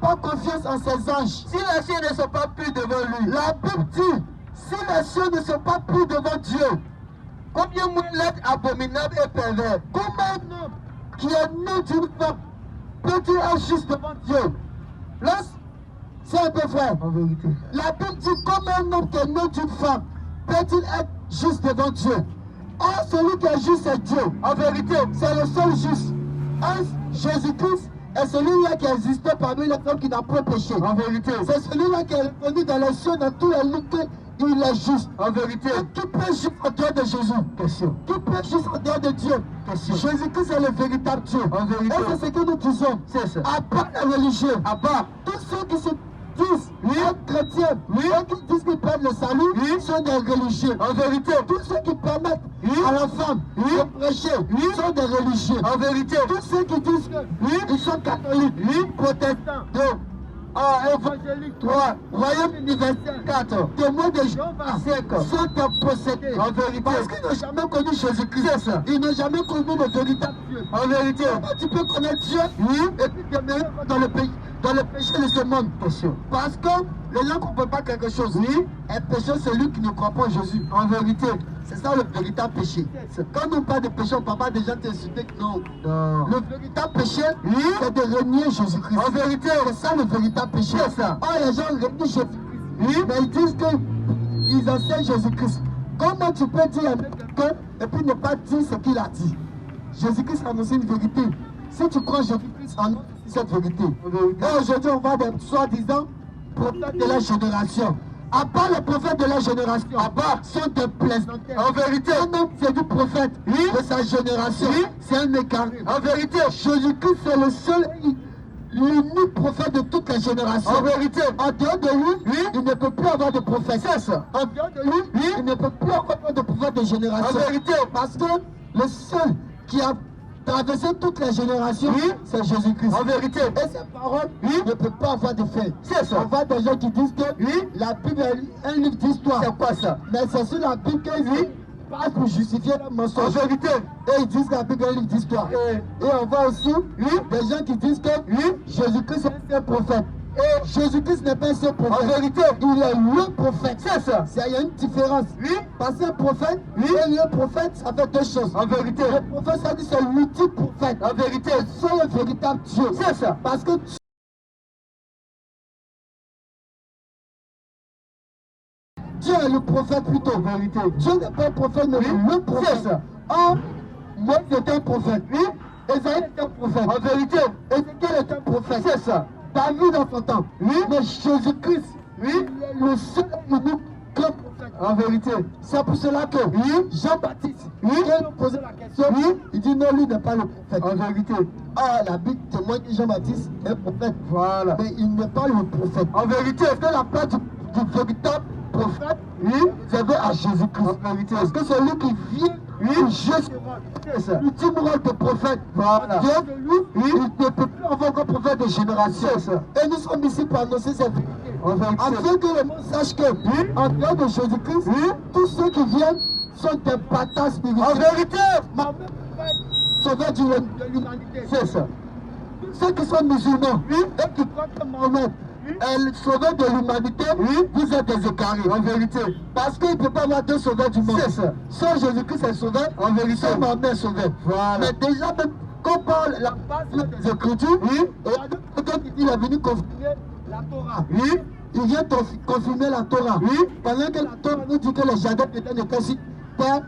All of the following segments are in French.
pas confiance en ses anges, si les cieux ne sont pas plus devant lui, la Bible dit, si les cieux ne sont pas plus devant Dieu, combien moins l'être abominable et pervers? comment un homme qui est né d'une femme peut-il être juste devant Dieu? C'est un peu frère. En vérité. La Bible dit, comment un homme qui est né d'une femme peut-il être juste devant Dieu? Or, celui qui est juste, c'est Dieu. En vérité, c'est le seul juste. Jésus-Christ est celui-là qui existait parmi les femmes qui n'ont pas péché. En vérité. C'est celui-là qui est reconnu dans les cieux, dans tous les lieux, il est juste. En vérité. Et qui peut juste en dehors de Jésus? Question. Qui peut juste en dehors de Dieu? Question. Jésus-Christ est le véritable Dieu. En vérité. Et c'est ce que nous disons. C'est ça. À part les religieux, À part tous ceux qui se disent être chrétiens, et qui disent qu'ils perdent le salut, sont des religieux. En vérité. Tous ceux qui permettent à la femme de prêcher sont des religieux. En vérité. Tous ceux qui disent qu'ils sont catholiques, protestants, évangéliques, royaume universel, 4, témoins de Jéhovah, sont des possédés. En vérité. Parce qu'ils n'ont jamais connu Jésus-Christ. Ils n'ont jamais connu le véritable Dieu. En vérité. Comment tu peux connaître Dieu et puis demeurer dans le péché de ce monde? Parce que les gens ne comprennent pas quelque chose. Un péché, c'est celui qui ne croit pas en Jésus. En vérité, c'est ça le véritable péché. Quand on parle de péché, on ne parle pas des gens t'insulter. Non. Le véritable péché, c'est de renier Jésus-Christ. En vérité, c'est ça le véritable péché. Ça. Oh, les gens renient Jésus-Christ. Mais ils disent qu'ils enseignent Jésus-Christ. Comment tu peux dire à quelqu'un et puis ne pas dire ce qu'il a dit? Jésus-Christ a annoncé une vérité. Si tu crois Jésus-Christ, annonce cette vérité. Et aujourd'hui, on va des soi-disant prophètes de la génération. À part les prophètes de la génération, à part sont des plaisantins. En vérité, un homme qui est du prophète de sa génération, c'est un écarté. En vérité, Jésus-Christ c'est le seul, l'unique prophète de toutes les générations. En vérité, en dehors de lui, il ne peut plus avoir de prophète. C'est ça. En dehors de lui, il ne peut plus avoir de prophète de génération. En vérité, parce que le seul qui a traversé toutes les générations, c'est Jésus-Christ. En vérité. Et ces paroles ne peuvent pas avoir de fait. C'est ça. On voit des gens qui disent que la Bible est un livre d'histoire. C'est quoi ça? Mais c'est sur la Bible qu'ils passent pour justifier leur mensonge. En vérité. Et ils disent que la Bible est un livre d'histoire. Et on voit aussi des gens qui disent que Jésus-Christ est un prophète. Et Jésus-Christ n'est pas un seul prophète. En vérité, il est le prophète. C'est ça. Il y a une différence. Parce qu'un prophète et le prophète, ça fait deux choses. En vérité. Le prophète, ça dit c'est l'ultime prophète. En vérité. C'est le véritable Dieu. C'est ça. Parce que Dieu est le prophète plutôt. En vérité. Dieu n'est pas un prophète, mais le prophète. C'est ça. Or, Moïse était un prophète. Esaïe était un prophète. En vérité. Ézéchiel était un prophète. C'est ça. David dans son temps. Mais Jésus-Christ, il est le seul et unique grand prophète. En vérité. C'est pour cela que Jean-Baptiste, quand il a posé la question, il dit non, lui n'est pas le prophète. En vérité. Ah, la Bible témoigne que Jean-Baptiste est prophète. Voilà. Mais il n'est pas le prophète. En vérité. Parce que la place du véritable prophète, c'est à Jésus-Christ. En vérité. Parce que c'est lui qui vient juste l'ultime rôle de prophète. Voilà. Dieu de lui, il ne peut plus avoir un prophète de génération. Et nous sommes ici pour annoncer cette vérité. Afin que le monde sache que, en dehors de Jésus-Christ, tous ceux qui viennent sont des bâtards spirituels. En vérité. Ma mère sauveur de l'humanité. C'est ça. Ceux qui sont musulmans et qui croient que Mohamed est le sauveur de l'humanité, vous êtes des écartés. En vérité. Parce qu'il ne peut pas avoir deux sauveurs du monde. C'est ça. Soit Jésus-Christ est sauveur, en vérité, soit Mohamed est sauveur. Voilà. Mais déjà, même quand on parle la base des Écritures, et il y a quelqu'un qui dit qu'il est venu confirmer la Torah. Il vient confirmer la Torah. Pendant que la Torah nous dit que le jardin d'Éden était sur terre,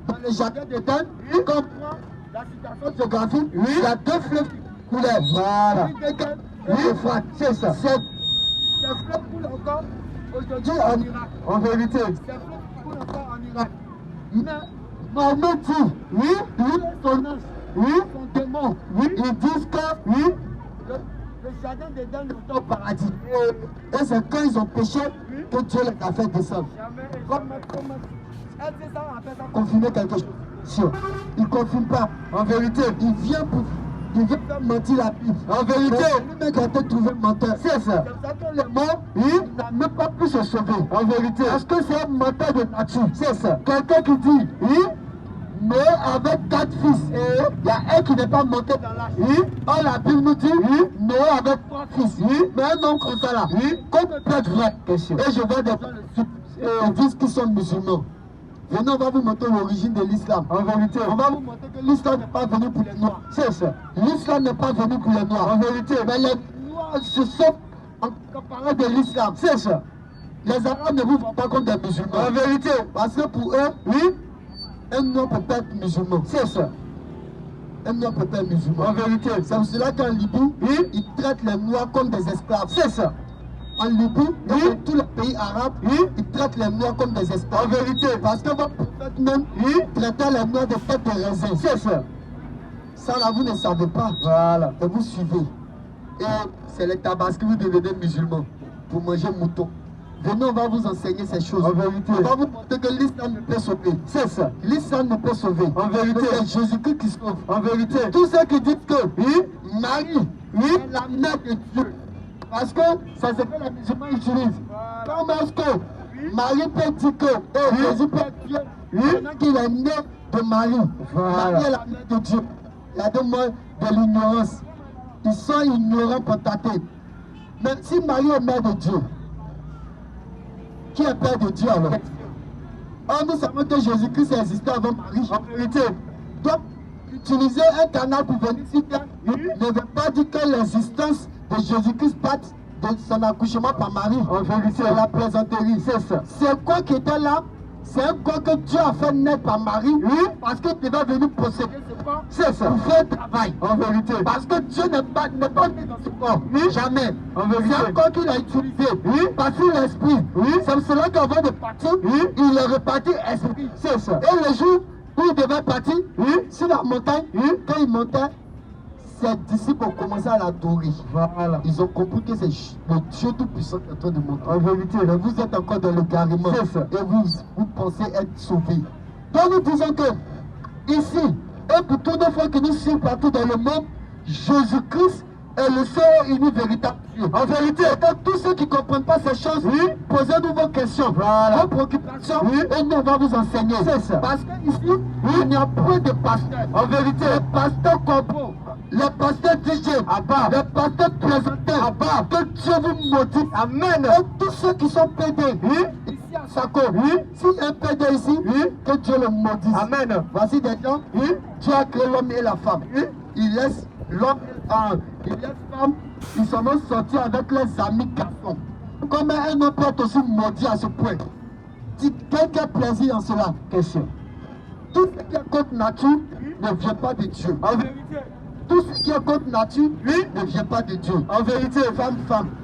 dans le jardin d'Éden, quand on prend la situation géographique, il y a deux fleuves qui coulent. Voilà. C'est ça. Ces fleuves coulent encore aujourd'hui en Irak. En vérité. Ces fleuves coulent encore en Irak. Mais Mohamed dit, lui et son ange, son démon, ils disent que le jardin d'Éden est au paradis. Et c'est quand ils ont péché que Dieu les a fait descendre. Confirmer quelque chose. Il ne confirme pas. En vérité. Il vient faire mentir la Bible. En vérité. Lui-même qui a été trouvé menteur. C'est ça. C'est ça que les morts, il n'a même pas pu se sauver. En vérité. Parce que c'est un menteur de nature. C'est ça. Quelqu'un qui dit, Noé avait 4 fils. Et il y a un qui n'est pas monté dans l'âge. Oui. Or, la Bible nous dit, oui, Noé avait 3 fils. Oui. Mais un homme comme ça là, oui, comme peut être vrai. Question. Et je vois des gens qui disent qu'ils sont musulmans. Venez, on va vous montrer l'origine de l'islam. En vérité, on va vous montrer que l'islam n'est pas venu pour les noirs. C'est ça. L'islam n'est pas venu pour les noirs. En vérité, mais les noirs se sont en parlant de l'islam. C'est ça. Les arabes ne vous voient pas comme des musulmans. En vérité, parce que pour eux, oui, un noir peut pas être musulman. C'est ça. Un noir peut pas être musulman. En vérité, c'est pour cela qu'en Libye, oui, ils traitent les noirs comme des esclaves. C'est ça. En Libye, oui, et dans tous les pays arabes, oui, ils traitent les noirs comme des esclaves. En vérité, parce que votre prophète même, oui, traitait les noirs de tête de raisin. C'est ça. Ça là, vous ne savez pas. Voilà. Et vous suivez. Et c'est le tabac que vous devenez musulman pour manger mouton. Venez, on va vous enseigner ces choses. En vérité, on va vous montrer que l'islam ne peut sauver. C'est ça. L'islam ne peut sauver. En vérité, c'est Jésus-Christ qui sauve. En vérité, tous ceux qui disent que oui, Marie, oui, est la mère de Dieu. Parce que c'est ce que les musulmans utilisent. Voilà. Comment est-ce que oui, Marie peut dire que oui, Jésus peut être Dieu, oui, pendant qu'il est né de Marie. Voilà. Marie est la mère de Dieu. Il y a des mots de l'ignorance. Ils sont ignorants pour tâter. Mais si Marie est mère de Dieu, qui est père de Dieu alors? Or, nous savons que Jésus-Christ existait avant Marie. En vérité. Donc, utiliser un canal pour venir ici ne veut pas dire que l'existence de Jésus-Christ parte de son accouchement par Marie. En vérité, c'est la plaisanterie. C'est ça. C'est quoi qui était là? C'est un corps que Dieu a fait naître par Marie, oui, parce qu'il devait venir posséder ce corps. C'est ça. Pour faire le travail. En vérité. Parce que Dieu n'est pas né dans ce corps. Oui. Jamais. En vérité. C'est un corps qu'il a utilisé. Oui. Parce qu'il est esprit. Oui. C'est cela qu'avant de partir, oui, il est reparti esprit. C'est ça. Et le jour où il devait partir, oui, sur la montagne, oui, quand il montait, ses disciples ont commencé à l'adorer. Voilà. Ils ont compris que c'est le Dieu Tout-Puissant qui est en train de monter. En vérité, mais vous êtes encore dans le garement. C'est ça. Et vous pensez être sauvés. Donc nous disons que ici, et pour tous nos frères qui nous suivent partout dans le monde, Jésus-Christ est le seul unique véritable Dieu. En vérité, donc tous ceux qui ne comprennent pas ces choses, oui, posez-nous vos questions, voilà, vos préoccupations, oui, et nous on va vous enseigner. C'est ça. Parce qu'ici, oui, il n'y a point de pasteur. En vérité, les pasteurs comprennent. Les pasteurs DJ, les pasteurs présentés, que Dieu vous maudit. Amen. Et tous ceux qui sont pédés, oui, ici à Sako, oui, s'il y a un pédé ici, oui, que Dieu le maudisse. Amen. Voici des gens, oui, Dieu a créé l'homme et la femme. Oui, il laisse l'homme, il laisse femme, ils sont sortis avec leurs amis garçons. Comment un homme peut être aussi maudit à ce point? Dites, quel plaisir en cela? Question. Tout ce qui est contre nature ne vient pas de Dieu. En vérité. Tout ce qui est contre nature, oui, ne vient pas de Dieu. En vérité, femme,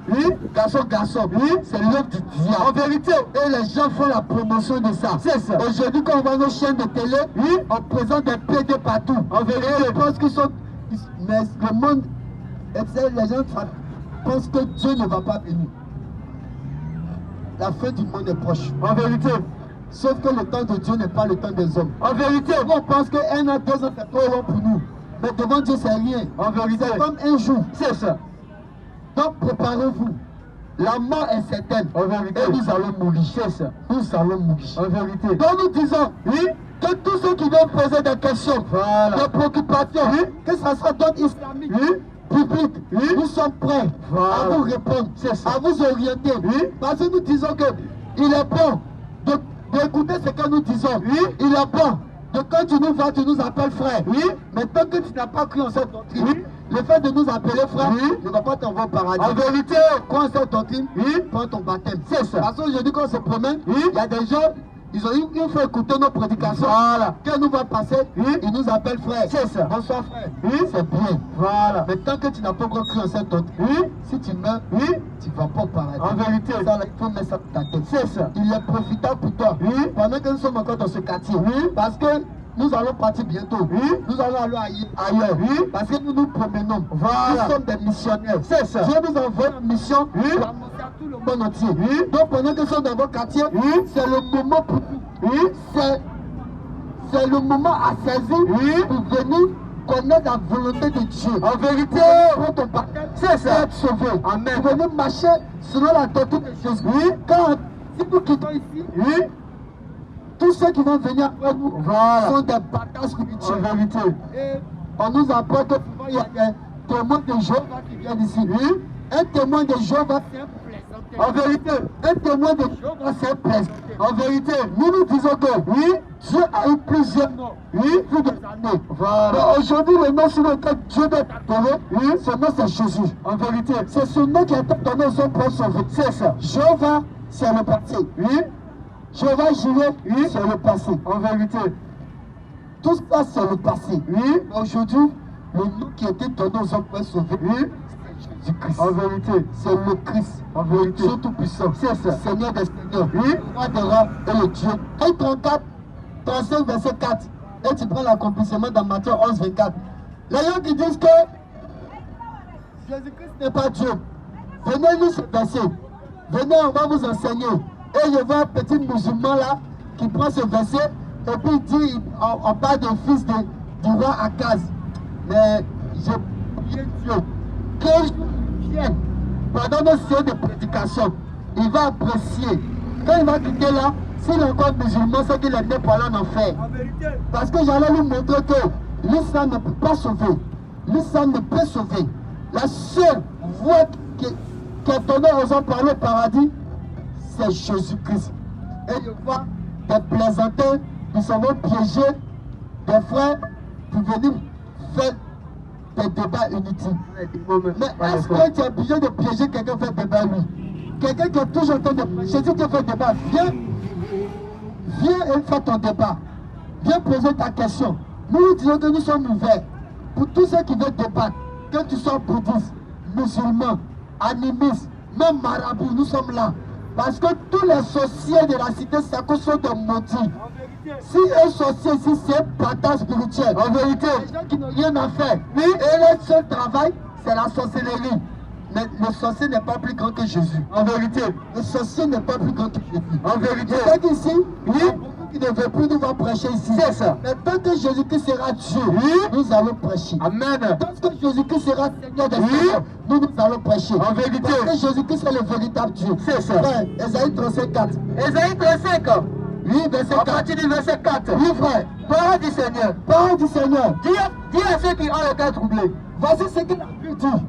oui, garçon, oui, c'est l'œuvre du diable. En vérité, et les gens font la promotion de ça. C'est ça. Aujourd'hui, quand on va nos chaînes de télé, oui, on présente des PD partout. En vérité, je pense qu'ils sont... Mais le monde, les gens pensent que Dieu ne va pas venir. La fin du monde est proche. En vérité. Sauf que le temps de Dieu n'est pas le temps des hommes. En vérité, on pense que 1 an, 2 ans, c'est trop long pour nous. Mais devant Dieu, c'est rien. En vérité, c'est comme un jour. C'est ça. Donc, préparez-vous. La mort est certaine. En vérité. Et nous allons mourir. C'est ça. Nous allons mourir. En vérité. Donc, nous disons, oui, que tous ceux qui viennent poser des questions, voilà, des préoccupations, oui, que ça soit d'autres islamiques, oui, public, oui, nous sommes prêts, voilà, à vous répondre, à vous orienter. Oui. Parce que nous disons que il est bon d'écouter ce que nous disons. Oui. Il est bon. Donc quand tu nous vois, tu nous appelles frère. Oui. Mais tant que tu n'as pas cru en cette doctrine, oui, le fait de nous appeler frère, oui, ne va pas t'envoyer au paradis. En vérité, crois en cette doctrine, oui, prends ton baptême. C'est ça. Parce qu'aujourd'hui, quand on se promène, oui, il y a des gens, ils ont une fois écouté nos prédications. Voilà. Quand nous va passer, oui, ils nous appellent frère. C'est ça. Bonsoir frère. Oui, c'est bien. Voilà. Mais tant que tu n'as pas encore cru en cette doctrine, oui, si tu meurs, oui, tu ne vas pas au paradis. En vérité, ça, là, il faut mettre ça dans ta tête. C'est ça. Il est profitable pour toi. Oui. Pendant que nous sommes encore dans ce quartier. Oui. Parce que nous allons partir bientôt. Oui. Nous allons aller ailleurs. Oui. Parce que nous nous promenons. Voilà. Nous sommes des missionnaires. C'est ça. Dieu nous envoie en mission, oui, pour annoncer à tout le monde entier. Oui. Donc pendant que nous sommes dans vos quartiers, oui, c'est le moment pour nous. Oui. C'est le moment à saisir, oui, pour venir connaître la volonté de Dieu. En vérité, pour ton baptême, c'est ça, être sauvé. Amen. Pour venir marcher selon la doctrine de Jésus. Oui. Quand si nous quittons ici, oui, tous ceux qui vont venir après nous sont des bâtards spirituels. En vérité. Et on nous apprend que souvent il y a des témoins de Jéhovah qui viennent ici. Oui. Un témoin de Jéhovah, c'est un plaisantin. En vérité, un témoin de Jéhovah, c'est un plaisantin. En vérité, nous disons que oui, Dieu a eu plusieurs noms. Oui, plus des années. Voilà. Mais aujourd'hui, le nom sur lequel Dieu doit t'adorer, oui, ce nom c'est Jésus. En vérité, c'est ce nom qui a été donné aux hommes pour sauver. C'est ça. Jéhovah, c'est le passé. Oui. Jéhovah Jireh, oui, c'est le passé. En vérité. Tout ça, c'est le passé. Oui. Aujourd'hui, le nom qui a été donné aux hommes pour sauver, oui, c'est Jésus-Christ. En vérité, c'est le Christ. En vérité, Dieu tout-puissant. C'est ça. Seigneur des Seigneurs. Oui. Le roi des rois et le Dieu. Et 34, 35, verset 4. Et tu prends l'accomplissement dans Matthieu 11, 24. Les gens qui disent que Jésus-Christ n'est pas Dieu. Venez lire ce verset. Venez, on va vous enseigner. Et je vois un petit musulman là qui prend ce verset et puis il dit, on parle du fils du roi Akaz. Mais j'ai prié Dieu que je vienne pendant nos séances de prédication. Il va apprécier. Quand il va quitter là, s'il est encore musulman, c'est qu'il est né pour aller en enfer. Parce que j'allais lui montrer que l'islam ne peut pas sauver. L'islam ne peut sauver. La seule voie qui est donnée aux hommes par le paradis, c'est Jésus-Christ. Et je vois des plaisantins qui s'en vont piéger des frères pour venir faire des débats inutiles. Mais est-ce que tu es obligé de piéger quelqu'un faire débat lui? Quelqu'un qui est toujours en train de prêcher, si tu fais débat, viens et fais ton débat. Viens poser ta question. Nous disons que nous sommes ouverts pour tous ceux qui veulent débattre. Que tu sois bouddhiste, musulman, animiste, même marabout, nous sommes là. Parce que tous les sorciers de la cité Sako sont des maudits. Si un sorcier ici, c'est un bâtard spirituel. En vérité, les gens qui n'ont rien à faire. Oui. Et leur seul travail, c'est la sorcellerie. Mais le sorcier n'est pas plus grand que Jésus. En vérité, le sorcier n'est pas plus grand que Jésus. En vérité, c'est qu'ici, oui, qui ne veut plus nous voir prêcher ici. C'est ça. Mais tant que Jésus-Christ sera Dieu, oui, nous allons prêcher. Amen. Tant que Jésus-Christ sera Seigneur des Seigneurs, nous allons prêcher. En vérité. Parce que Jésus-Christ est le véritable Dieu. C'est ça. Frère, Ésaïe 35, 4. Ésaïe 35. Oui, verset 4. À partir du verset 4. Oui, frère. Parole du Seigneur. Parole du Seigneur. Dis à ceux qui ont le cœur troublé. Voici ce qu'il a pu dire.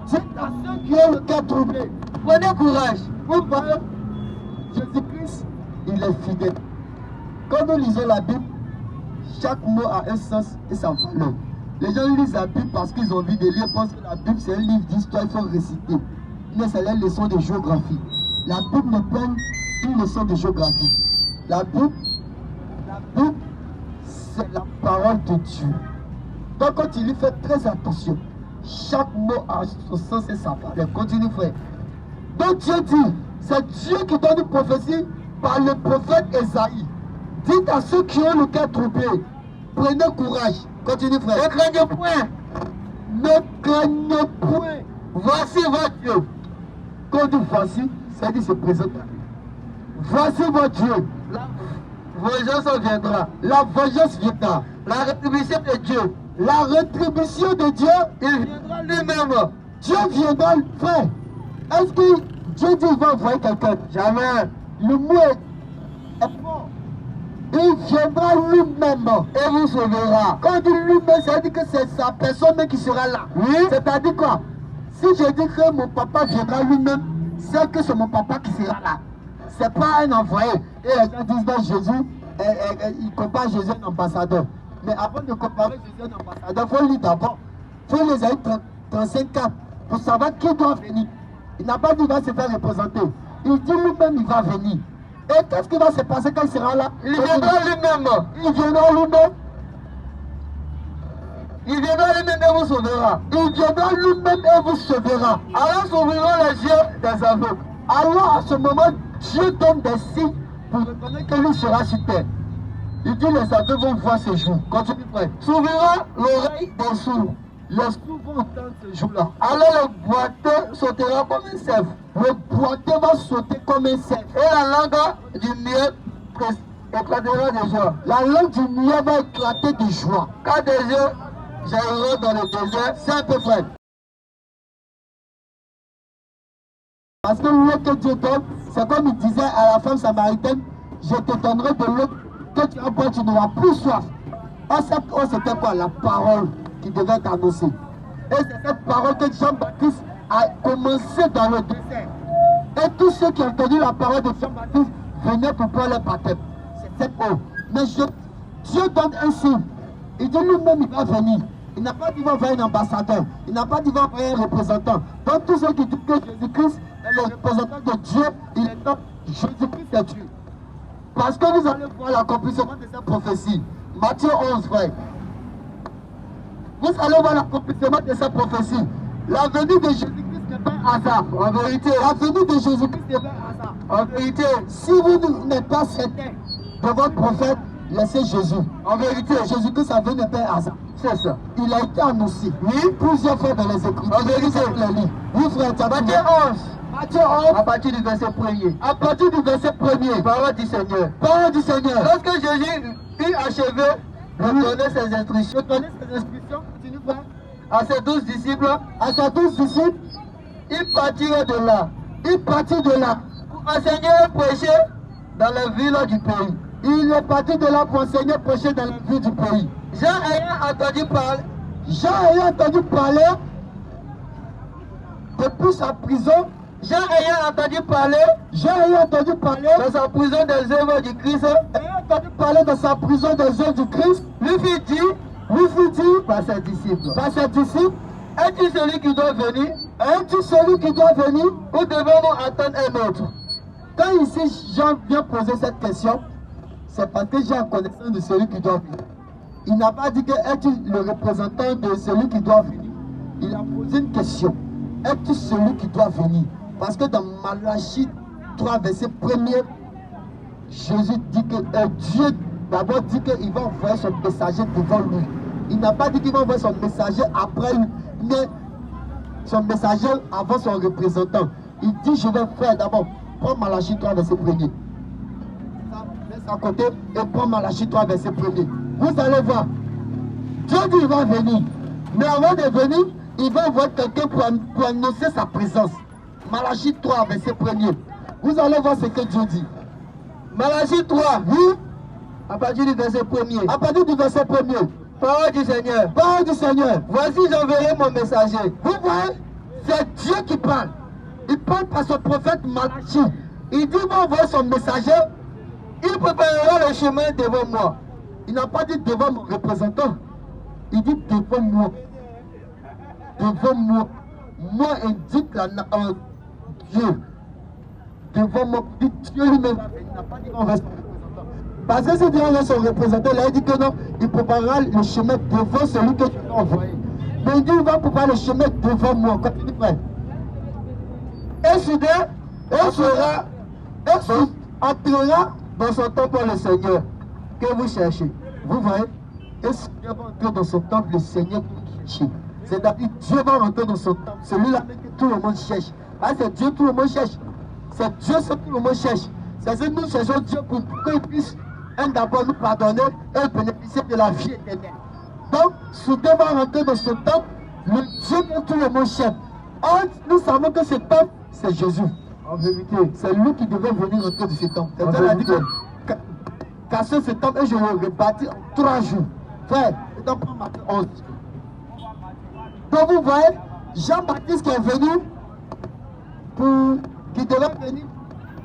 Dis à ceux qui ont le cœur troublé. Prenez courage. Vous voyez, Jésus-Christ, il est fidèle. Quand nous lisons la Bible, chaque mot a un sens et sa valeur. Les gens lisent la Bible parce qu'ils ont envie de lire, pensent que la Bible c'est un livre d'histoire, il faut réciter. Mais c'est la leçon de géographie. La Bible n'est pas une leçon de géographie. La Bible, c'est la parole de Dieu. Donc quand tu lui fais très attention, chaque mot a son sens et sa valeur. Continue frère. Donc Dieu dit, c'est Dieu qui donne une prophétie par le prophète Ésaïe. Dites à ceux qui ont le cœur troublé, prenez courage. Continue frère. Ne craignez point. Ne craignez point. Voici votre Dieu. Quand on dit voici, ça dit se présente. Voici votre Dieu. La vengeance viendra. La vengeance viendra. La rétribution de Dieu. La rétribution de Dieu, il viendra lui-même. Dieu viendra, frère. Est-ce que Dieu dit qu'il va envoyer quelqu'un? Jamais. Le mot est fort. Il viendra lui-même et vous sauvera. Quand on dit lui-même, ça veut dire que c'est sa personne qui sera là. Oui. C'est-à-dire quoi? Si je dis que mon papa viendra lui-même, c'est que c'est mon papa qui sera là. C'est pas un envoyé. Et les gens disent que Jésus, il compare Jésus à un ambassadeur. Mais avant de comparer Jésus à un ambassadeur, il faut lire d'abord. Il faut les 35 4 pour savoir qui doit venir. Il n'a pas dit qu'il va se faire représenter. Il dit lui-même il va venir. Et qu'est-ce qui va se passer quand il sera là? Il viendra lui-même. Il viendra lui-même. Il viendra lui-même et vous sauvera. Il viendra lui-même et vous sauvera. Alors s'ouvriront les yeux des aveugles. Alors à ce moment, Dieu donne des signes pour reconnaître que lui sera sur terre. Il dit les aveugles vont voir ce jour. Continue frère. S'ouvrira l'oreille des sourds. Les sourds vont entendre ce jour-là. Alors le boiteux sautera comme un cerf. Le boiteux va sauter comme un cerf. Et la langue du muet éclatera de joie. La langue du muet va éclater de joie. Quand des yeux jailliront dans le désert, c'est un peu frère. Parce que l'eau que Dieu donne, c'est comme il disait à la femme samaritaine, je te donnerai de l'eau que tu as boire, tu n'auras plus soif. Or, c'était quoi? La parole qui devait être annoncée. Et c'est cette parole que Jean-Baptiste a commencé dans le désert. Et tous ceux qui ont entendu la parole de Jean-Baptiste venaient pour prendre leur baptême. C'est cette eau. Mais Dieu donne un signe. Il dit lui-même, il va venir. Il n'a pas dit qu'il va envoyer un ambassadeur. Il n'a pas dit qu'il va envoyer un représentant. Donc tous ceux qui disent que Jésus-Christ est le représentant de Dieu, il est donc Jésus-Christ est Dieu. Parce que vous allez voir l'accomplissement de cette prophétie. Matthieu 11, frère. Vous allez voir l'accomplissement de cette prophétie. La venue de Jésus-Christ n'est pas un hasard. En vérité, la venue de Jésus-Christ n'est pas un hasard. En vérité, si vous n'êtes pas certain de votre prophète, laissez Jésus. En vérité, Jésus-Christ, sa venue n'est pas un hasard. C'est ça. Il a été annoncé. Oui, plusieurs fois dans les Écritures. En vérité, oui, frère, tu as Matthieu 11. Matthieu 11. À partir du verset 1er. À partir du verset 1er. Parole du Seigneur. Parole du Seigneur. Lorsque Jésus eut achevé de donner ses instructions, continue, frère. À ses 12 disciples, ils partirent de là. Ils partirent de là pour enseigner et prêcher dans les villes du pays. Il est parti de là pour enseigner et prêcher dans les villes du pays. Jean ayant entendu parler depuis sa prison. Jean ayant entendu parler dans sa prison des œuvres du Christ. Ayant entendu parler de sa prison des œuvres du Christ. Lui fit dire par ses disciples. Es-tu celui qui doit venir? Ou devons-nous attendre un autre? Quand ici Jean vient poser cette question, c'est parce que Jean a connaissance de celui qui doit venir. Il n'a pas dit que es-tu le représentant de celui qui doit venir. Il a posé une question. Es-tu celui qui doit venir? Parce que dans Malachie 3, verset 1er, Jésus dit que Dieu d'abord dit qu'il va envoyer son messager devant lui. Il n'a pas dit qu'il va envoyer son messager après lui, mais son messager avant son représentant. Il dit je vais faire d'abord, prends Malachie 3, verset 1er. Laisse à côté et prends Malachie 3, verset 1er. Vous allez voir, Dieu dit il va venir. Mais avant de venir, il va envoyer quelqu'un pour annoncer sa présence. Malachie 3, verset 1er. Vous allez voir ce que Dieu dit. Malachie 3, oui. À partir du verset 1er. À partir du verset 1er. Parole du Seigneur. Parole du Seigneur. Voici j'enverrai mon messager. Vous voyez, c'est Dieu qui parle. Il parle par son prophète Malachie. Il dit, il va envoyer son messager. Il préparera le chemin devant moi. Il n'a pas dit devant mon représentant. Il dit devant moi. Devant moi. Moi indique Dieu. Devant moi. Dieu lui-même. Il n'a pas dit qu'on va son représentant. Parce que si Dieu envoie son représentant, il a dit que non, il préparera le chemin devant celui que tu as envoyé. Mais il dit il va préparer le chemin devant moi. Continue, frère. Et soudain, entrera dans son temple le Seigneur que vous cherchez. Vous voyez? Et soudain va entrer dans son temple le Seigneur que vous cherchez. C'est-à-dire Dieu va rentrer dans son temple. Celui-là que tout le monde cherche. Ah, c'est Dieu tout le monde cherche. C'est Dieu ce que tout le monde cherche. C'est ce que nous cherchons Dieu pour qu'il puisse d'abord nous pardonner et bénéficier de la vie éternelle. Donc, soudain va rentrer dans ce temple le Dieu que tout le monde cherche. Or, nous savons que ce temple, c'est Jésus. En vérité, c'est lui qui devait venir rentrer de ce temple. C'est ça, dit que casser ce temple et je le rebâtis en 3 jours. Frère, c'est dans Matthieu 11. Donc vous voyez, Jean-Baptiste qui est venu, qui devait venir,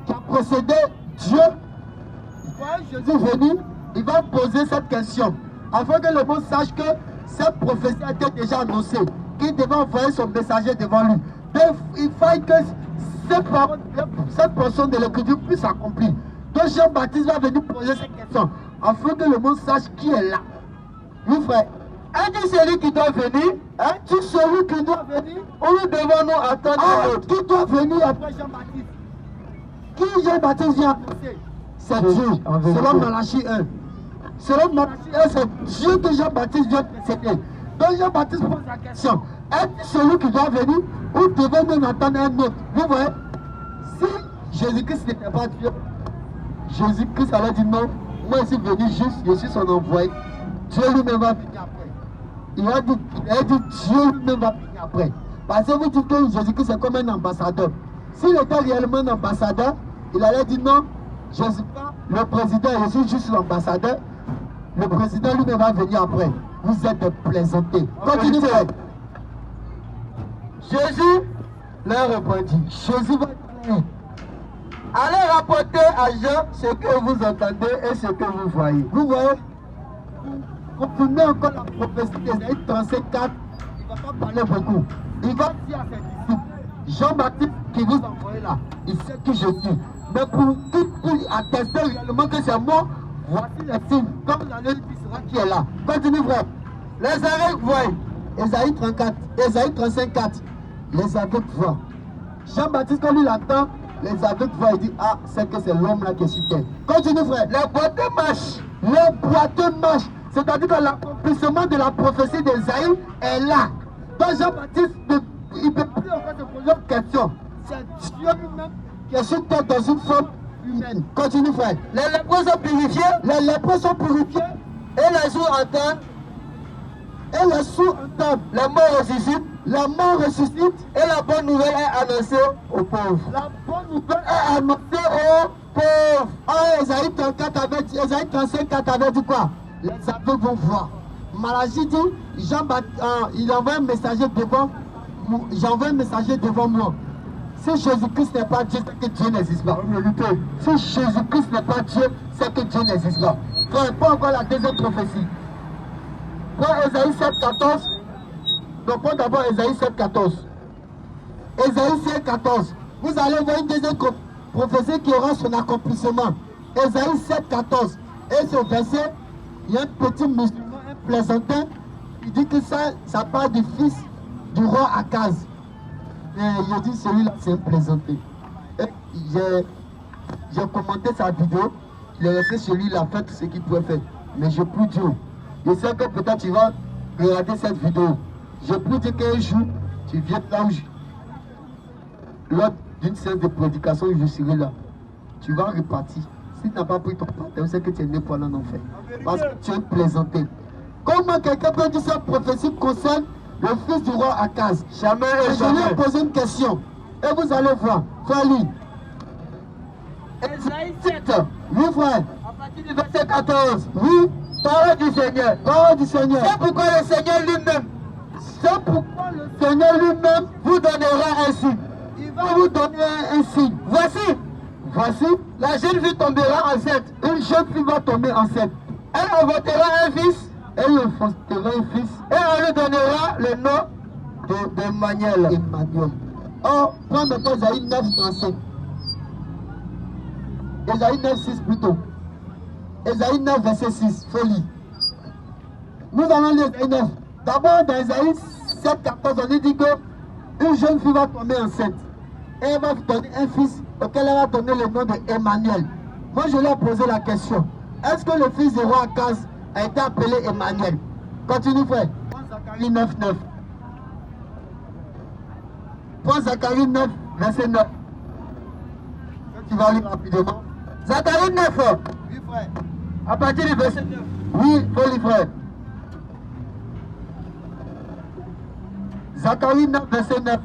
qui a procédé Dieu. Vous voyez Jésus venu, il va poser cette question, afin que le monde sache que cette prophétie a été déjà annoncée, qu'il devait envoyer son messager devant lui. Donc il faut que cette portion de l'écriture puisse s'accomplir. Donc Jean-Baptiste va venir poser cette question, afin que le monde sache qui est là. Oui frère. Es-tu celui qui doit venir? Es-tu celui qui doit venir? Ou devons-nous attendre qui doit venir après Jean-Baptiste? Qui Jean-Baptiste vient annoncer? C'est Dieu, selon Malachie 1. Selon Malachie 1, c'est Dieu que Jean-Baptiste vient précéder. Donc Jean-Baptiste pose la question, es-tu celui qui doit venir? Ou devons-nous attendre un autre? Vous voyez? Si Jésus-Christ n'était pas Dieu, Jésus-Christ allait dire non, moi je suis venu juste, je suis son envoyé. Dieu lui-même va venir après. Il a dit Dieu lui-même va venir après. Parce que vous dites que Jésus-Christ est comme un ambassadeur. S'il était réellement un ambassadeur, il allait dire non, Je ne suis pas le président, je suis juste l'ambassadeur. Le président lui-même va venir après. Vous êtes des plaisantés. Continuez, frère. Jésus leur répondit. Jésus va dire, allez rapporter à Jean ce que vous entendez et ce que vous voyez. vous voyez, confirmez encore la prophétie d'Ésaïe 35:4. Il ne va pas parler beaucoup. Il va dire à ses disciples, Jean-Baptiste qui vous envoie là, il sait qui je dis. Mais pour attester réellement que c'est moi, voici les signes. Comme vous allez le dire, qui est là. Continue, frère. Les aveugles voient. Ésaïe 34, Ésaïe 35:4. Les aveugles voient. Jean-Baptiste, quand il attend, les aveugles voient, il dit, ah, c'est que c'est l'homme là qui est sur terre. Continue, frère. Les boiteux marchent. Les boiteux marchent. C'est-à-dire que l'accomplissement de la prophétie d'Ésaïe est là. Donc Jean-Baptiste, il ne peut plus encore se poser une question. C'est Dieu lui-même qui est sur terre dans une forme humaine. Continue, frère. Les lépreux sont purifiés. Les lépreux sont purifiés. Et les sourds entendent. Et les sourds entendent. Les morts ressuscitent. La mort ressuscite. Et la bonne nouvelle est annoncée aux pauvres. La bonne nouvelle est annoncée aux pauvres. Oh, Ésaïe 34 avait dit, Ésaïe 35:4 avait dit quoi? Les aveugles vont voir. Malachie dit, il envoie un messager devant, j'envoie un messager devant moi. Si Jésus-Christ n'est pas Dieu, c'est que Dieu n'existe pas. Si Jésus-Christ n'est pas Dieu, c'est que Dieu n'existe pas. Frère, pas encore la deuxième prophétie. Prends Ésaïe 7:14. Donc, prends d'abord Ésaïe 7:14. Ésaïe 7:14. Vous allez voir une deuxième prophétie qui aura son accomplissement. Ésaïe 7:14. Et ce verset, il y a un petit musulman, un plaisantin, il dit que ça parle du fils du roi Akaz. Et il dit celui-là, c'est un plaisanté. Et j'ai commenté sa vidéo, il a laissé celui-là faire tout ce qu'il pouvait faire. Mais je peux dire, je sais que peut-être tu vas regarder cette vidéo. Je peux dire qu'un jour, tu viens là où lors d'une séance de prédication, je serai là. Tu vas repartir. Si tu n'as pas pris ton partenaire, c'est que tu es né pour l'en enfer. Parce que tu es plaisanté. Comment quelqu'un peut dire cette prophétie concerne le fils du roi Akaz? Jamais et Je lui ai jamais. posé une question. Et vous allez voir. Frère, lis. Ésaïe 7. Oui, frère. À partir du verset 14. Oui. Parole du Seigneur. Parole du Seigneur. C'est pourquoi le Seigneur lui-même C'est pourquoi le Seigneur lui-même vous donnera un signe. il va vous donner un signe. Voici, La jeune fille tombera enceinte. une jeune fille va tomber enceinte. Elle enfantera un fils. Elle enfantera un fils Et on lui donnera le nom d'Emmanuel. Emmanuel. Or, prends maintenant Ésaïe 9:35. Ésaïe 9:6 plutôt. Ésaïe 9, verset 6. Folie. Nous allons lire Ésaïe 9. D'abord, dans Ésaïe 7:14, on dit que une jeune fille va tomber enceinte. Et elle va donner un fils auquel elle va donner le nom d'Emmanuel. Moi, je lui ai posé la question. Est-ce que le fils du roi Akaz a été appelé Emmanuel? Continue, frère. Prends Zacharie 9:9. Prends Zacharie 9, verset 9. Tu vas lire rapidement. Zacharie 9. Oui, frère. À partir du verset 9. Oui, folie, frère. Zacharie 9, verset 9.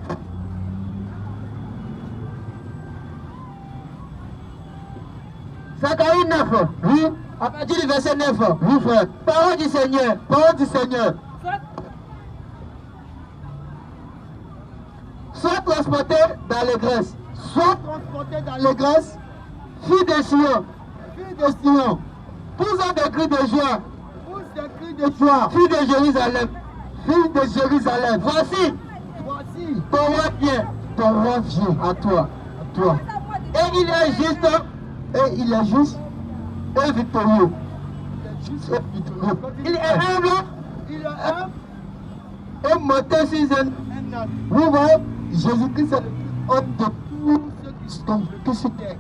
Zacharie 9. Oui, À partir du verset 9. oui, frère. Parole du Seigneur. Parole du Seigneur. Sois transporté dans l'allégresse. Sois transporté dans l'allégresse, fille de Sion, fille de Sion. Pousse des cris de joie. Pousse des cris de joie, Fille de Jérusalem. fille de Jérusalem. Voici, Voici ton roi vient. ton roi vient à toi, à toi. Et il est juste Et il est juste et victorieux. il est juste et victorieux. Il est humble Il est humble. et monté sur un. Vous voyez, Jésus-Christ est le plus haut de tous ceux qui sont vécus sur terre.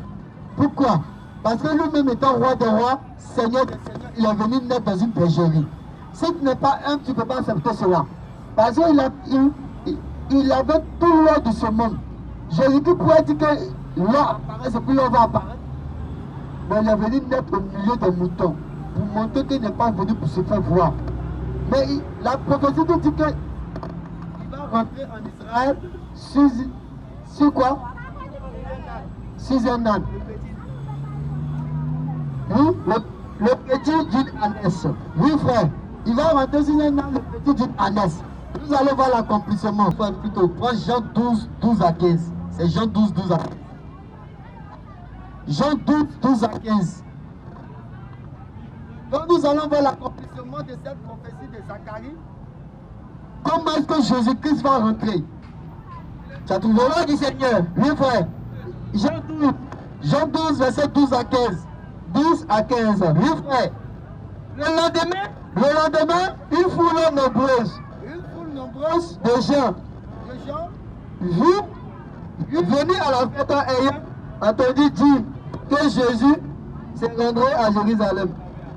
Pourquoi? Parce que lui-même étant roi des rois, Seigneur des seigneurs, il est venu naître dans une bergerie. Si tu n'es pas humble, tu ne peux pas accepter cela. Parce qu'il avait tout l'or de ce monde. Jésus-Christ pourrait dire que l'or apparaît, et puis l'or va apparaître. Mais il est venu naître au milieu des moutons pour montrer qu'il n'est pas venu pour se faire voir. Mais la prophétie nous dit que il va rentrer en Israël sur quoi? Sur un âne. Oui, le petit d'une ânesse. Oui, frère. Il va rentrer sur un âne, le petit d'une ânesse. Nous allons voir l'accomplissement. Frère, plutôt, prends Jean 12, 12 à 15. C'est Jean 12, 12 à 15. Jean 12, 12 à 15. Donc nous allons voir l'accomplissement de cette prophétie de Zacharie. Comment est-ce que Jésus-Christ va rentrer? Tu as trouvé le nom du Seigneur? Oui, frère. Jean 12, verset 12 à 15. 12 à 15. Oui, frère. Le lendemain, une foule nombreuse. De gens. Venus à la fête ayant entendu dire que Jésus se rendrait à Jérusalem.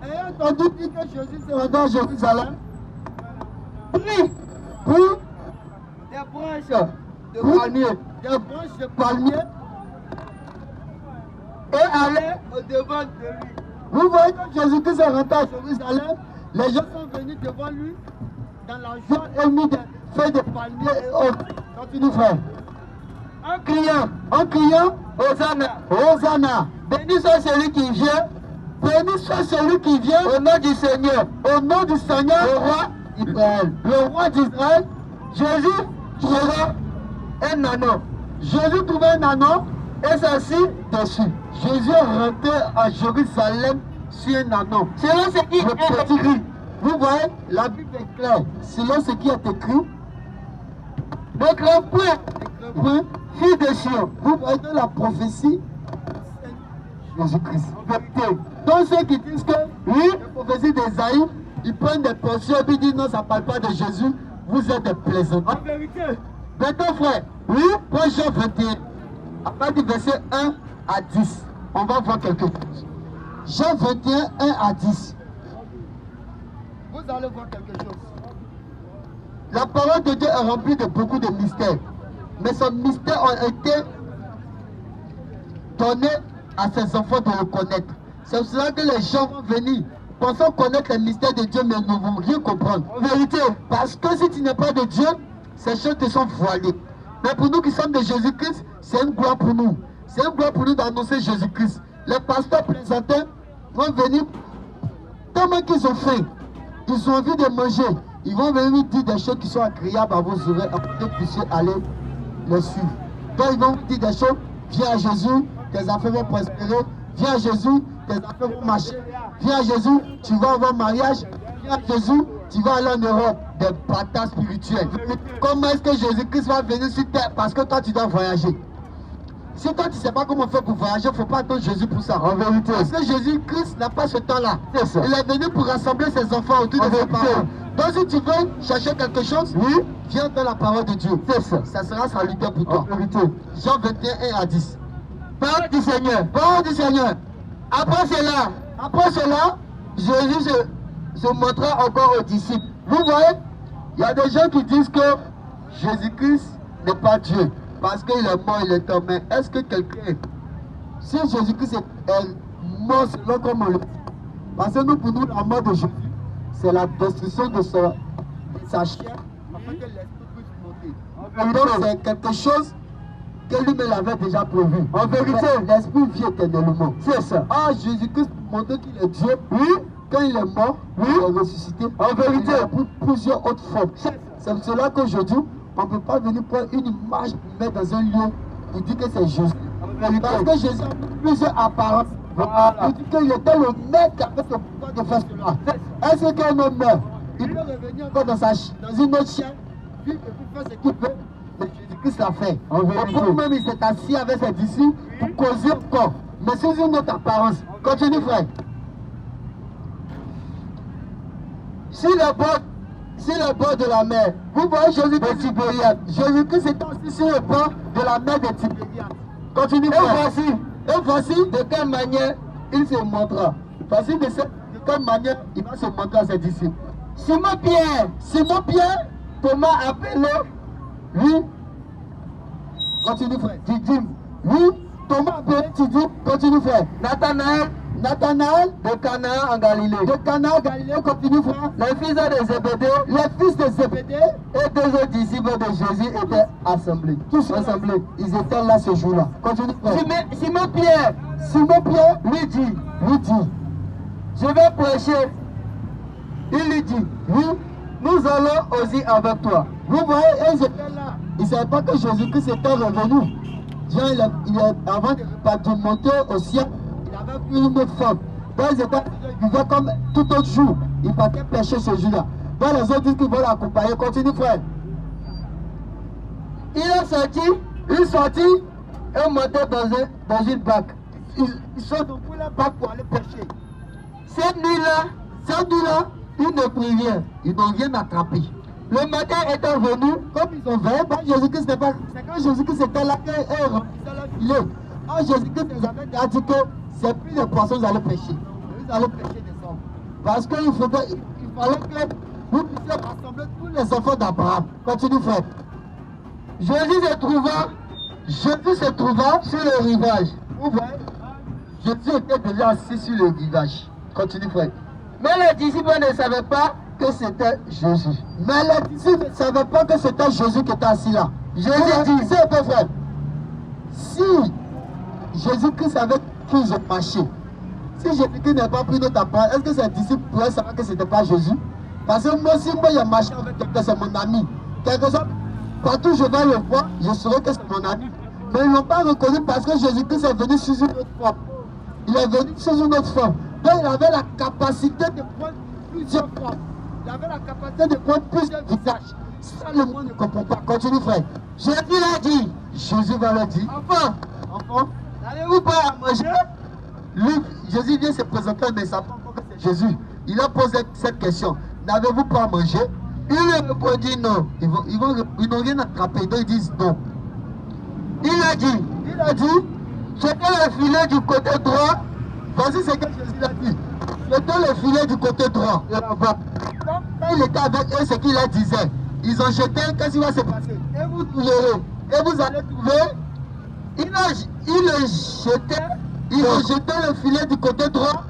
Ayant entendu dire que Jésus se rendrait à Jérusalem, pris des branches de palmier, et allait au devant de lui. Vous voyez que Jésus-Christ est rentré à Jérusalem, les gens sont venus devant lui dans la joie et mis des feuilles de palmier et autres. Continue, frère. En criant, Hosanna, Hosanna, béni soit celui qui vient, béni soit celui qui vient au nom du Seigneur, le roi d'Israël. Le roi d'Israël, Jésus trouva un anneau. Jésus trouva un anneau et s'assit dessus. Jésus est rentré à Jérusalem sur un anneau. Selon ce qui est écrit, vous voyez, la Bible est claire. Selon ce qui est écrit, le grand point, fille de Sion. Vous voyez dans la prophétie, Jésus-Christ. En vérité. Donc ceux qui disent que, oui, la prophétie d'Ésaïe, ils prennent des portions et puis disent non, ça ne parle pas de Jésus, vous êtes des plaisantins. En vérité. Maintenant, frère, oui, pour Jean 21, à partir du verset 1 à 10, on va voir quelque chose. Jean 21, 1 à 10. Vous allez voir quelque chose. La parole de Dieu est remplie de beaucoup de mystères. Mais ces mystères ont été donnés à ses enfants de le connaître. C'est pour cela que les gens vont venir pensant connaître les mystères de Dieu, mais ne vont rien comprendre. En vérité, parce que si tu n'es pas de Dieu, ces choses te sont voilées. Mais pour nous qui sommes de Jésus-Christ, c'est une gloire pour nous. C'est une gloire pour nous d'annoncer Jésus-Christ. Les pasteurs plaisantins vont venir, tellement qu'ils ont faim, ils ont envie de manger. Ils vont venir dire des choses qui sont agréables à vos oreilles, afin que vous puissiez aller les suivre. Donc ils vont vous dire des choses, viens à Jésus, tes affaires vont prospérer. Viens à Jésus, tes affaires vont marcher. Viens à Jésus, tu vas avoir mariage. Viens à Jésus, tu vas aller en Europe. Des batailles spirituelles. Comment est-ce que Jésus-Christ va venir sur terre? Parce que toi tu dois voyager. Si toi tu ne sais pas comment faire pour voyager, il ne faut pas attendre Jésus pour ça. En vérité. Parce que Jésus-Christ n'a pas ce temps-là. Il est venu pour rassembler ses enfants autour de ses parents. Donc si tu veux chercher quelque chose, oui, viens dans la parole de Dieu. C'est ça. Ça sera salutaire pour toi. En vérité. Jean 21, 1 à 10. Parole du Seigneur. Parole du Seigneur. Après cela, Jésus se montra encore aux disciples. Vous voyez, il y a des gens qui disent que Jésus-Christ n'est pas Dieu. Parce qu'il est mort, il est tombé. Mais est-ce que quelqu'un, si Jésus-Christ est mort selon comme on le dit, parce que nous, pour nous, la mort de Jésus, c'est la destruction de sa chair, afin que l'esprit puisse monter. Donc c'est quelque chose que lui-même avait déjà prévu. En vérité, l'esprit vit éternellement. C'est ça. Ah, Jésus-Christ montre qu'il est Dieu. Oui. Quand il est mort, oui, il est ressuscité. En vérité, il a pris plusieurs autres formes. C'est pour cela qu'aujourd'hui, on ne peut pas venir prendre une image pour mettre dans un lieu pour dire que c'est Jésus. Parce que Jésus a plusieurs apparences. Voilà. Pour dire qu'il était le maître qui avait le pouvoir de faire cela. Est-ce qu'un homme meurt? Il peut revenir encore dans une autre chaîne, vivre et puis faire ce qu'il veut. Mais Jésus-Christ l'a fait. En vérité. Même il s'est assis avec ses disciples pour causer encore. Mais c'est une autre apparence. Continue, frère. Si le bord de la mer, vous voyez Jésus de Tibériade. Jésus-Christ est assis sur le bord de la mer de Tibériade. Continue, frère. Et voici de quelle manière il se montrera. Voici de quelle manière il va se montrer à ses disciples. Simon Pierre, Thomas appelé, lui, continue frère, Didyme, lui, Thomas appelé Didyme, continue frère, Nathanaël Nathanaël de Canaan en Galilée. de Cana, Galilée, continue frère. Les fils de Zébédée Les fils de Zébédée, et deux autres disciples de Jésus étaient assemblés. tous assemblés, ils étaient là ce jour-là. Continue frère. Simon Pierre Simon Pierre lui dit, je vais prêcher. Il lui dit, oui, nous allons aussi avec toi. vous voyez, ils étaient là. Ils ne savaient pas que Jésus-Christ était revenu. Jean, avant de monter au ciel, il avait pris une autre forme. Donc ils vivaient comme tout autre jour. Ils partaient pêcher ce jour-là. Donc les autres disent qu'ils vont l'accompagner. Continue frère. Il sortit et monté dans une barque. Ils sont dans la barque pour aller pêcher. Cette nuit-là, Ils ne prirent rien. Ils n'ont rien attrapé. le matin étant venu, Comme ils ont veillé, Jésus-Christ n'est pas. C'est quand Jésus-Christ était là qu'ils remplissaient leur filet. Or Jésus-Christ nous avait déjà dit que c'est plus les poissons qu'ils allaient pêcher. Ils allaient pêcher des hommes. Parce qu'il fallait que vous puissiez rassembler tous les enfants d'Abraham. Continue frère. Jésus se trouva sur le rivage. Vous voyez, Jésus était déjà assis sur le rivage. Continue frère. Mais les disciples ne savaient pas que c'était Jésus. Mais les disciples ne savaient pas que c'était Jésus qui était assis là. Jésus dit, c'est un frère. Si Jésus-Christ savait qu'ils ont marché, si Jésus-Christ n'a pas pris notre appareil, est-ce que ses disciples pourraient savoir que ce n'était pas Jésus? Parce que moi, si moi, j'ai marché avec quelqu'un, c'est mon ami. Quelque chose, partout où je vais le voir, je saurai que c'est mon ami. Mais ils ne l'ont pas reconnu parce que Jésus-Christ est venu sous une autre forme. Il est venu sous une autre forme. Donc il avait la capacité de prendre plusieurs formes. Il avait la capacité de prendre plusieurs visages. Ça, le monde ne comprend pas. Continue, frère. Jésus l'a dit. Jésus va le dire. Enfant, n'allez-vous pas à manger? Lui, Jésus vient se présenter, mais ça prend encore que c'est Jésus. Il a posé cette question. N'avez-vous pas mangé? Il répondit non. Ils n'ont rien attrapé, donc ils disent non. Il a dit, Jetez le filet du côté droit. Voici ce que Jésus a dit. Jetez le filet du côté droit. Quand il était avec eux, ce qu'il leur disait. Ils ont jeté, qu'est-ce qui va se passer? Et vous trouverez. Et vous allez trouver. Ils ont jeté le filet du côté droit.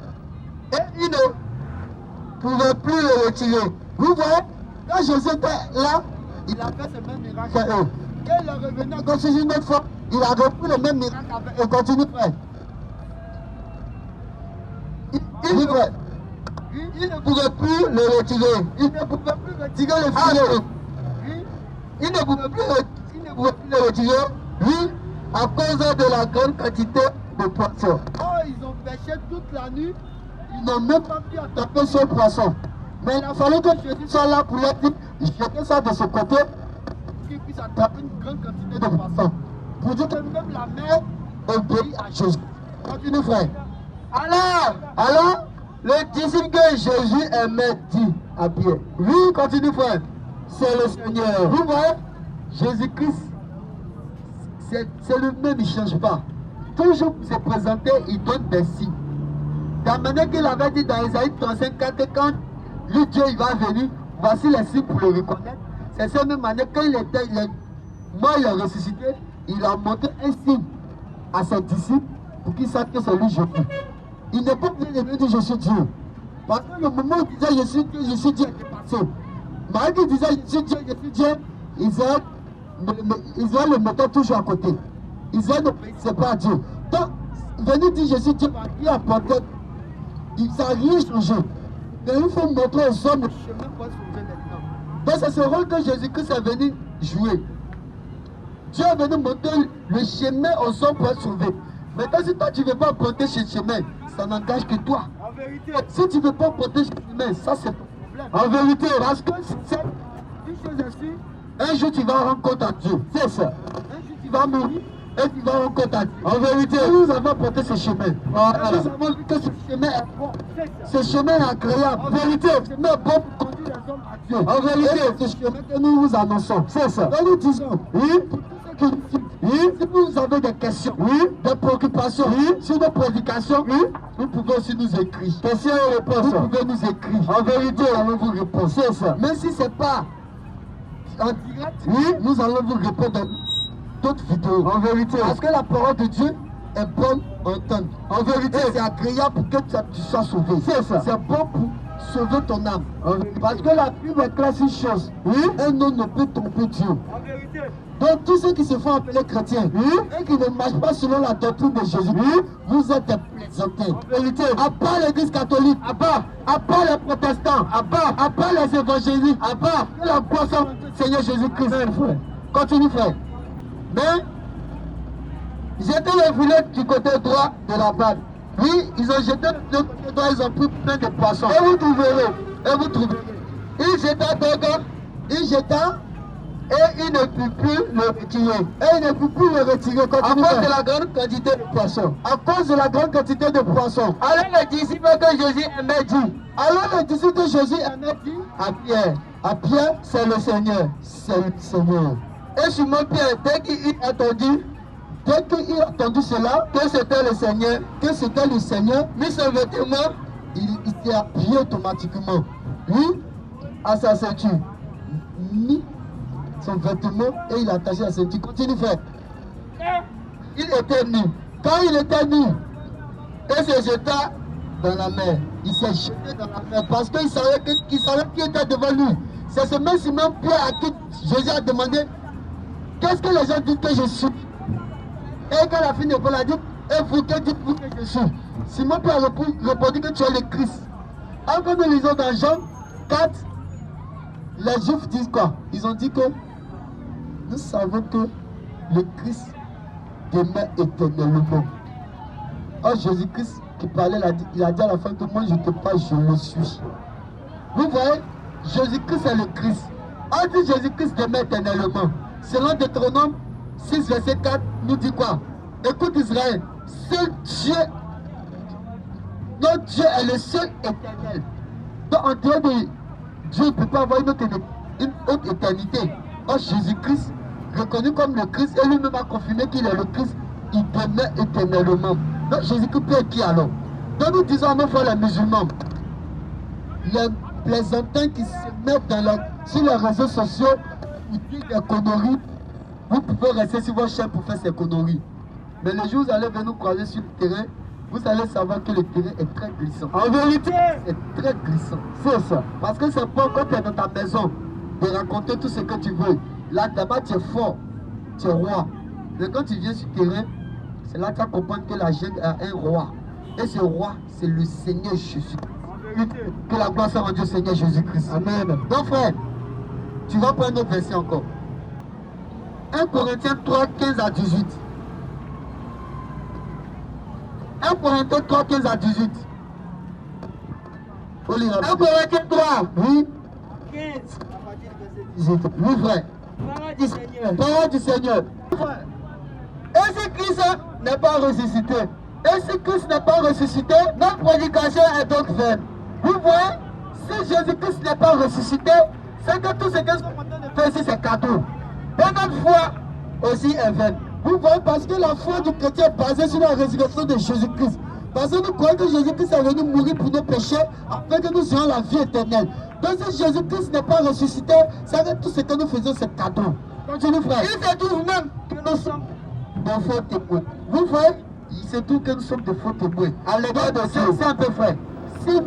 Et ils ne pouvaient plus le retirer. Vous voyez, quand Jésus était là, il a fait ce même miracle à eux. Et il est revenu encore sur une autre fois. Il a repris le même miracle avec eux. Et continue, frère. Il ne pouvait plus le retirer. Il ne pouvait plus retirer le filet. Il ne pouvait plus le retirer. Oui, à cause de la grande quantité de poissons. Oh, ils ont pêché toute la nuit. Ils n'ont même pas pu attraper ce poisson. Mais il a fallu que Jésus soit là pour leur dire, jetez ça de ce côté, pour qu'ils puissent attraper une grande quantité de poissons. Pour dire que même la mer obéit à Jésus. Continue, frère. Alors, le disciple que Jésus aimait dit à Pierre, Oui, continue, frère. C'est le Seigneur. Vous voyez, Jésus-Christ, c'est le même, il ne change pas. Toujours pour se présenter, il donne des signes. De la manière qu'il avait dit dans Isaïe 35, que quand lui, Dieu, il va venir, voici les signes pour le reconnaître. C'est cette même manière, quand il était mort, il est ressuscité, il a montré un signe à ses disciples pour qu'ils sachent que c'est lui Jésus. Il n'est pas venu de dire je suis Dieu. Parce que le moment où il disait je suis Dieu était passé. Malgré qu'il disait je suis Dieu, Israël le mettait toujours à côté. Israël n'obéissait pas à Dieu. Donc, venir dire je suis Dieu, il a porté, ça n'a rien changé. Mais il faut montrer aux hommes le chemin pour sauver maintenant. Donc c'est ce rôle que Jésus-Christ est venu jouer. Dieu est venu montrer le chemin aux hommes pour être sauvés. Maintenant, si toi tu ne veux pas porter ce chemin, ça n'engage que toi. en vérité, Si tu ne veux pas porter ce chemin, ça c'est ton problème. En vérité, parce que c'est une chose ainsi, un jour tu vas rendre compte à Dieu. C'est ça. Un jour tu vas mourir et tu vas rendre compte à Dieu. En vérité, nous avons porté ce chemin. Nous avons vu que ce chemin est bon. Ce chemin est agréable. En vérité, ce chemin est bon pour conduire les hommes à Dieu. En vérité, c'est ce chemin que nous vous annonçons. C'est ça. Donc nous disons, oui, pour tous ceux qui nous suivent, oui, si vous avez des questions, oui, des préoccupations, oui, sur nos prédications, oui, vous pouvez aussi nous écrire. Questions et réponses. Vous pouvez nous écrire. En vérité, nous allons vous répondre. C'est ça. Même si ce n'est pas en direct, oui, nous allons vous répondre dans d'autres vidéos. En vérité. Parce que la parole de Dieu, est bonne entendre. En vérité, c'est agréable pour que tu sois sauvé. C'est ça. C'est bon pour sauver ton âme. Parce que la Bible déclare une chose. Oui? Un homme ne peut tromper Dieu. En vérité. Donc tous ceux qui se font appeler chrétiens, et qui ne marchent pas selon la doctrine de Jésus, vous êtes des plaisantés. En vérité, à part l'église catholique, à part les protestants, à part les évangélistes, à part la boisson du Seigneur Jésus-Christ. Continue, frère. Mais jeter le filet du côté droit de la barre. Oui, ils ont jeté le côté droit, ils ont pris plein de poissons. Et vous trouverez. Ils jeta, et il ne peut plus le retirer. À cause de la grande quantité de poissons. Alors les disciples que Jésus aimait dit. À Pierre, c'est le Seigneur. Et Simon-Pierre, dès qu'il a entendu cela, que c'était le Seigneur, mit son vêtement, il s'est appuyé automatiquement. Lui, à sa ceinture, mit son vêtement et il a attaché la ceinture. Continue, frère. Il était nu. Quand il était nu, il se jeta dans la mer. Il s'est jeté dans la mer parce qu'il savait qui était devant lui. C'est ce même Simon-Pierre à qui Jésus a demandé qu'est-ce que les gens disent que je suis. Et quand la fille de Paul a dit, et vous, que dites-vous que je suis? Simon-Pierre a répondu que tu es le Christ. Encore nous lisons dans Jean 4, les Juifs disent quoi? Ils ont dit que nous savons que le Christ demeure éternellement. Or Jésus-Christ qui parlait, il a dit à la fin que moi je ne te parle, je le suis. Vous voyez, Jésus-Christ est le Christ. On dit Jésus-Christ demeure éternellement. Selon Deutéronome 6, verset 4, nous dit quoi? Écoute Israël, seul Dieu, notre Dieu est le seul éternel. Donc en dehors de Dieu, il ne peut pas avoir une autre éternité. Or Jésus-Christ, reconnu comme le Christ, et lui-même a confirmé qu'il est le Christ, il demeure éternellement. Donc Jésus-Christ peut être qui alors? Donc nous disons à nos frères les musulmans, les plaisantins qui se mettent sur les réseaux sociaux pour dire des conneries, vous pouvez rester sur votre chaîne pour faire ces conneries. Mais le jour où vous allez venir nous croiser sur le terrain, vous allez savoir que le terrain est très glissant. En vérité, c'est très glissant. C'est ça. Parce que c'est pas quand tu es dans ta maison de raconter tout ce que tu veux. Là, d'abord, tu es fort, tu es roi. Mais quand tu viens sur le terrain, c'est là que tu vas comprendre que la jungle a un roi. Et ce roi, c'est le Seigneur Jésus. Que la gloire soit rendue au Seigneur Jésus-Christ. Amen. Donc, frère, tu vas prendre notre verset encore. 1 Corinthiens 3, 15 à 18. 1 Corinthiens 3, 15 à 18. 1 Corinthiens 3, oui. 15. Oui, frère. Parole du Seigneur. Parole du Seigneur. Frère. Et si Christ n'est pas ressuscité, notre prédication est donc vaine. Vous voyez, si Jésus-Christ n'est pas ressuscité, c'est que tout ce que nous sommes en train de faire ici, c'est cadeau. Et notre foi aussi est vaine. Vous voyez, parce que la foi du chrétien est basée sur la résurrection de Jésus-Christ. Parce que nous croyons que Jésus-Christ est venu mourir pour nos péchés afin que nous ayons la vie éternelle. Donc si Jésus-Christ n'est pas ressuscité, c'est que tout ce que nous faisons, c'est cadeau. Continue, frère. Il se trouve même que nous sommes de faux témoins. Vous voyez, il se trouve que nous sommes de faux témoins. À l'égard de Dieu, c'est un peu frère. Si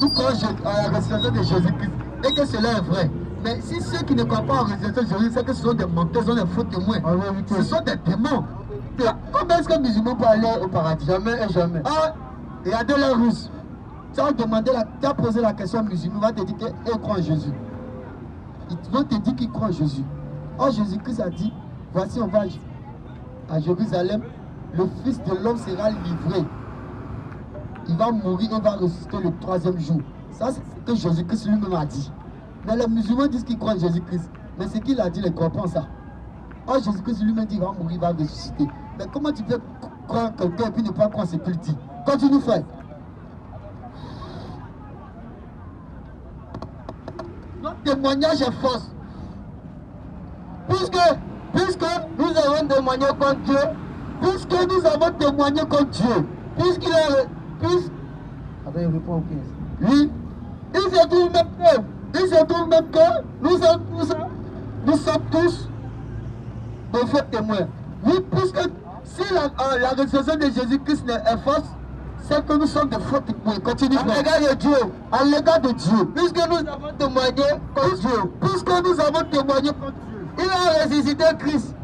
nous croyons à la résurrection de Jésus-Christ et que cela est vrai, mais si ceux qui ne croient pas en résurrection de Jésus, c'est que ce sont des menteurs, ce sont des faux témoins. Ce sont des démons. Combien est-ce que les musulmans peuvent aller au paradis? Jamais et jamais. Ah, regardez les Russes. Tu as posé la question aux musulmans, ils vont te dire qu'ils croient en Jésus. Ils vont te dire qu'ils croient en Jésus. Or Jésus-Christ a dit, voici on va à Jérusalem, le Fils de l'homme sera livré. Il va mourir et va ressusciter le 3e jour. Ça, c'est ce que Jésus-Christ lui-même a dit. Mais les musulmans disent qu'ils croient en Jésus-Christ. Mais ce qu'il a dit, ils ne croient pas en ça. Or Jésus-Christ lui-même dit qu'il va mourir, il va ressusciter. Mais comment tu peux croire quelqu'un et puis ne pas croire ce qu'il dit? Continue, frère. Notre témoignage est faux. Puisque nous avons témoigné contre Dieu, puisqu'il est... Attends, il répond au 15. Oui. Il se trouve même que nous sommes tous de faux témoins. Oui, puisque si la résurrection de Jésus-Christ est fausse, c'est que nous sommes de faux témoins. Continue. À l'égard de Dieu. À l'égard de Dieu. Puisque nous avons témoigné contre Dieu. Puisque nous avons témoigné contre Dieu. Il a ressuscité Christ.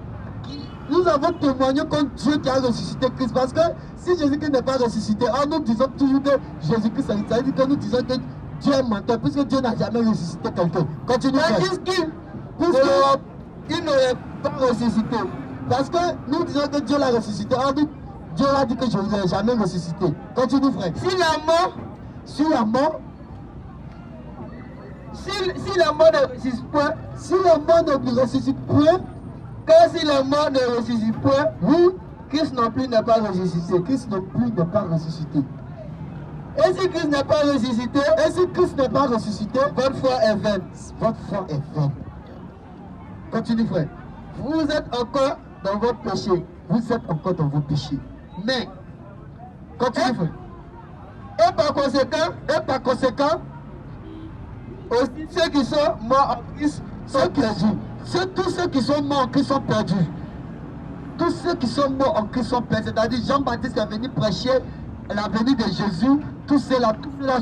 Nous avons témoigné contre Dieu qui a ressuscité Christ. Parce que si Jésus-Christ n'est pas ressuscité, nous disons toujours que Jésus-Christ, ça veut dire que nous disons que Dieu est menteur, puisque Dieu n'a jamais ressuscité quelqu'un. Continue. Tandis qu'il n'aurait pas ressuscité. Parce que nous disons que Dieu l'a ressuscité. Dieu a dit que je ne l'ai jamais ressuscité. Continue, frère. Si la mort si la mort ne ressuscite point, si la mort ne ressuscite point, car si la mort ne ressuscite point, oui, Christ non plus n'est pas ressuscité. Christ non plus n'est pas ressuscité. Et si Christ n'est pas ressuscité, votre foi est vaine. Votre foi est vaine. Continue, frère. Vous êtes encore dans votre péché. Vous êtes encore dans vos péchés. Mais, continue, frère. Et par conséquent, aussi ceux qui sont morts en Christ sont perdus. Tous ceux qui sont morts en Christ sont perdus. Tous ceux qui sont morts en Christ sont perdus. C'est-à-dire Jean-Baptiste est venu prêcher la venue de Jésus. Tous ceux-là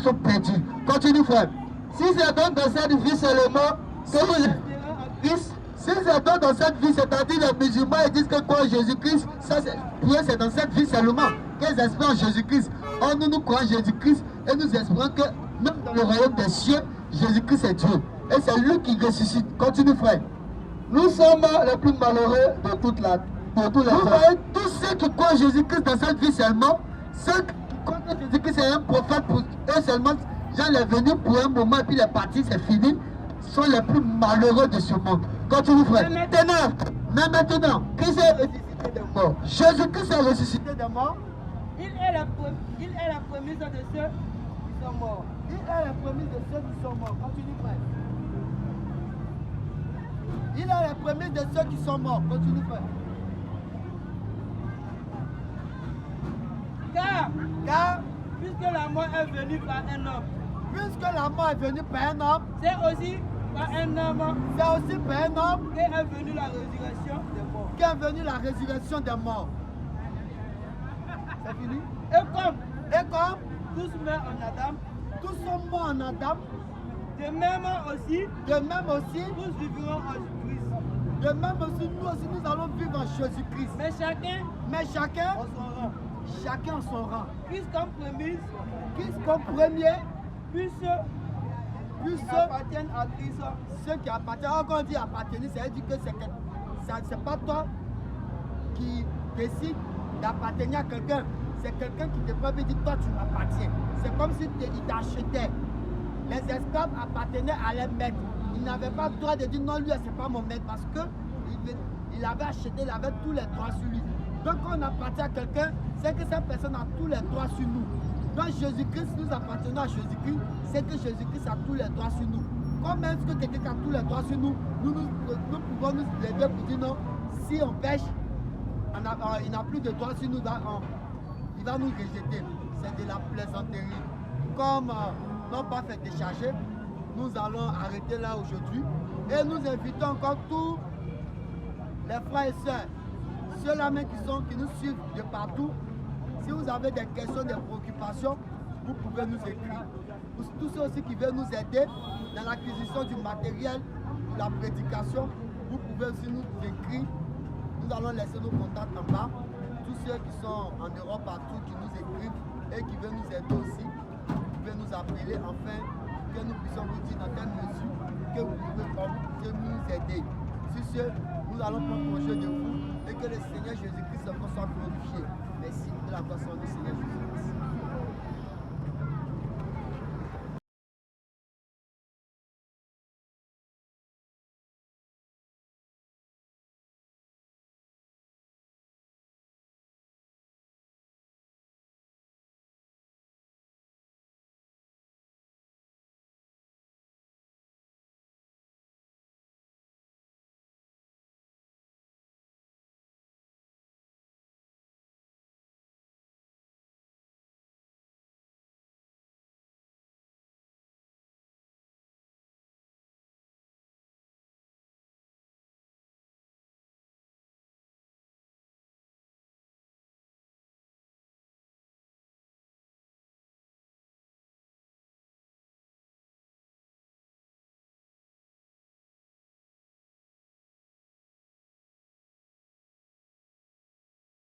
sont perdus. Continue, frère. Si c'est donc dans cette vie seulement que vous êtes en Christ, si c'est donc dans cette vie, c'est-à-dire les musulmans ils disent que quoi Jésus-Christ, pour eux c'est dans cette vie seulement qu'ils espèrent en Jésus-Christ. Or nous croyons en Jésus-Christ et nous espérons que même dans le royaume des cieux, Jésus-Christ est Dieu. Et c'est lui qui ressuscite. Continue, frère. Nous sommes les plus malheureux de tous les gens. Tous ceux qui croient en Jésus-Christ dans cette vie seulement, ceux qui croient que Jésus-Christ est un prophète pour eux seulement, Jean est venu pour un moment et puis il est parti, c'est fini, sont les plus malheureux de ce monde. Continue, frère. Mais maintenant, Christ est ressuscité des morts. Jésus-Christ est ressuscité des morts. Il est la première de ceux qui sont morts. Il est la première de ceux qui sont morts. Continue, frère. Il est la première de ceux qui sont morts. Continue, frère. Car, puisque la mort est venue par un homme. Puisque la mort est venue par un homme. C'est aussi par un homme. C'est aussi par un homme. Qu'est venue la résurrection des morts. Qu'est venue la résurrection des morts. C'est fini. Et comme tous meurent en Adam. Tous sont morts en Adam. De même aussi, tous vivrons en Christ. De même aussi, nous allons vivre en Jésus-Christ. Mais chacun en son rang. Chacun en son rang. Christ comme premier. Puis ceux appartiennent à Christ. Ceux qui appartiennent, quand on dit appartenir, ça veut dire que c'est pas toi qui décide d'appartenir à quelqu'un. C'est quelqu'un qui te peut dire toi tu m'appartiens. C'est comme si il t'achetait. Les esclaves appartenaient à leur maître. Ils n'avaient pas le droit de dire non, lui, c'est pas mon maître parce qu'il avait acheté, il avait tous les droits sur lui. Donc, quand on appartient à quelqu'un, c'est que cette personne a tous les droits sur nous. Quand Jésus-Christ, nous appartenons à Jésus-Christ, c'est que Jésus-Christ a tous les droits sur nous. Comme est-ce que quelqu'un a tous les droits sur nous, nous pouvons nous lever pour dire non, si on pêche, il n'a plus de droits sur nous, il va nous rejeter. C'est de la plaisanterie. Comme non pas fait décharger, nous allons arrêter là aujourd'hui et nous invitons encore tous les frères et sœurs, ceux-là même qui nous suivent de partout. Si vous avez des questions, des préoccupations, vous pouvez nous écrire. Pour tous ceux aussi qui veulent nous aider dans l'acquisition du matériel pour la prédication, vous pouvez aussi nous écrire. Nous allons laisser nos contacts en bas. Tous ceux qui sont en Europe partout, qui nous écrivent et qui veulent nous aider aussi, vous pouvez nous appeler afin que nous puissions vous dire dans quelle mesure que vous pouvez nous aider. Sur ce, nous allons prendre congé de vous et que le Seigneur Jésus-Christ soit glorifié. Merci de la personne du Seigneur Jésus-Christ.